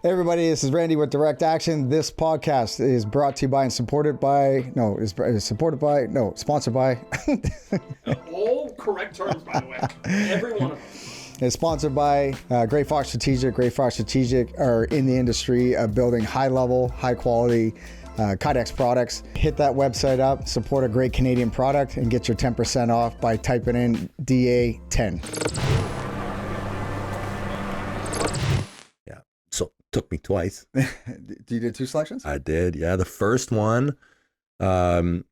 Hey everybody, this is Randy with Direct Action. This podcast is brought to you by and supported by, sponsored by. All correct terms, by the way. Every one of them. It's sponsored by Great Fox Strategic. Great Fox Strategic are in the industry of building high-level, high-quality Kydex products. Hit that website up, support a great Canadian product, and get your 10% off by typing in DA10. Took me twice. You did two selections? I did, yeah. The first one, it's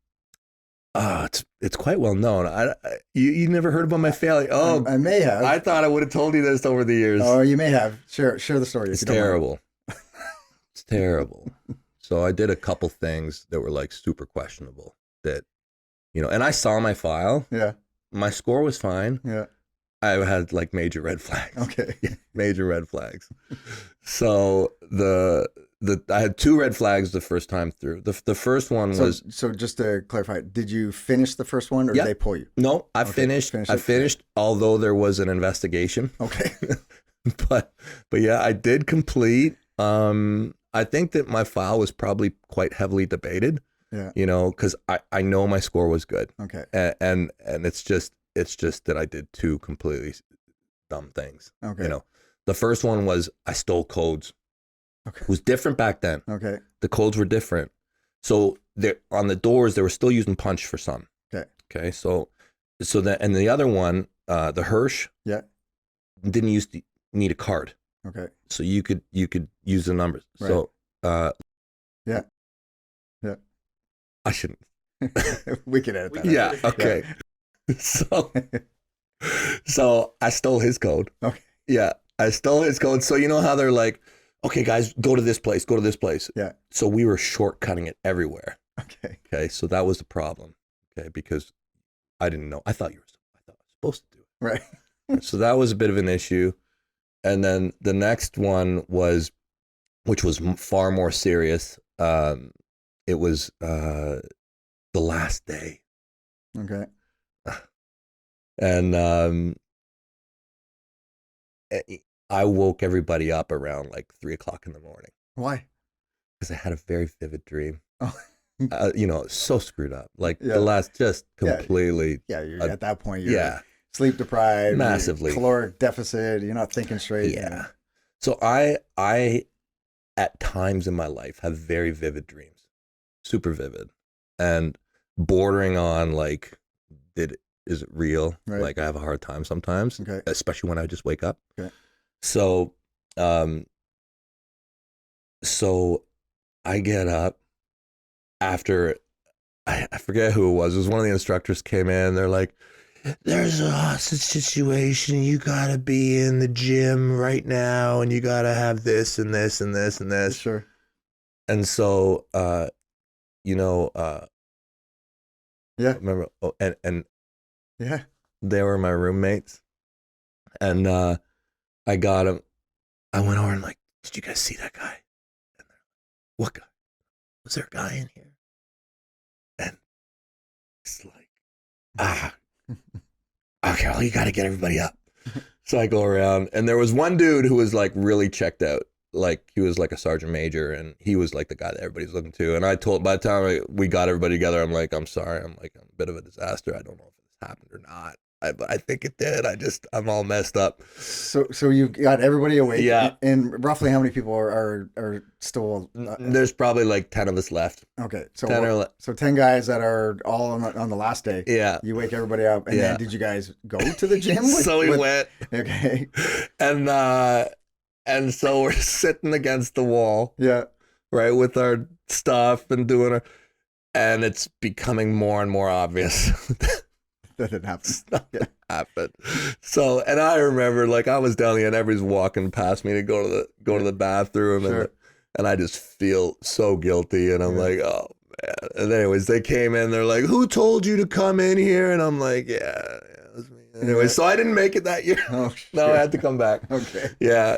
quite well known. You never heard about my failure? Oh, I may have. I thought I would have told you this over the years. Oh, you may have. Share the story. It's terrible. It's terrible. So I did a couple things that were like super questionable. That, and I saw my file. Yeah. My score was fine. Yeah. I had like major red flags. Okay. Major red flags. So I had two red flags the first time through. The first one was. So just to clarify, did you finish the first one or did they pull you? No, I finished. I finished, although there was an investigation. Okay. but yeah, I did complete. I think that my file was probably quite heavily debated. Yeah. Because I know my score was good. Okay. And it's just that I did two completely dumb things. Okay. The first one was I stole codes. Okay. It was different back then. Okay. The codes were different. So on the doors, they were still using punch for some. Okay. Okay. So that, and the other one, the Hirsch. Yeah. Didn't need a card. Okay. So you could use the numbers. Right. So, yeah. I shouldn't. We can edit that. Yeah. Okay. So I stole his code. Okay. Yeah. I stole his code. So you know how they're like, okay, guys, go to this place. Yeah. So we were shortcutting it everywhere. Okay. Okay. So that was the problem. Okay. Because I didn't know. I thought I was supposed to do it. Right. So that was a bit of an issue. And then the next one was, which was far more serious. It was the last day. Okay. And I woke everybody up around like 3:00 in the morning. Why? Because I had a very vivid dream. Oh. So screwed up. Like Yeah. the last, just completely. Yeah, you're at that point. You're sleep deprived, Massively. caloric deficit. You're not thinking straight. Yeah. So I at times in my life have very vivid dreams, super vivid, and bordering on like, is it real? Right. Like I have a hard time sometimes, Okay. especially when I just wake up. Okay. So, so I get up after, I forget who it was. It was one of the instructors came in. They're like, there's a hostage situation. You got to be in the gym right now. And you got to have this and this and this and this. Sure. And so, Yeah. remember, and Yeah. they were my roommates. And I got him. I went over and like, did you guys see that guy? And they're like, what guy? Was there a guy in here? And it's like, okay, well, you got to get everybody up. So I go around, and there was one dude who was like really checked out. Like he was like a sergeant major, and he was like the guy that everybody's looking to. And by the time we got everybody together, I'm like, I'm sorry. I'm like, I'm a bit of a disaster. I don't know if this happened or not. But I think it did. I'm all messed up. So you got everybody awake. Yeah. And roughly how many people are still? There's probably like 10 of us left. Okay. So 10 guys that are all on the last day. Yeah. You wake everybody up, and then did you guys go to the gym? So we went. Okay. And so we're sitting against the wall. Yeah. Right, with our stuff and doing and it's becoming more and more obvious. That didn't happen. Nothing happened. So, and I remember, like, I was down the end, everybody's walking past me to go to the bathroom, Sure. and I just feel so guilty, and I'm like, oh man. And anyways, they came in, they're like, who told you to come in here? And I'm like, yeah, it was me. Anyway, so I didn't make it that year. Oh, No, I had to come back. Okay. Yeah.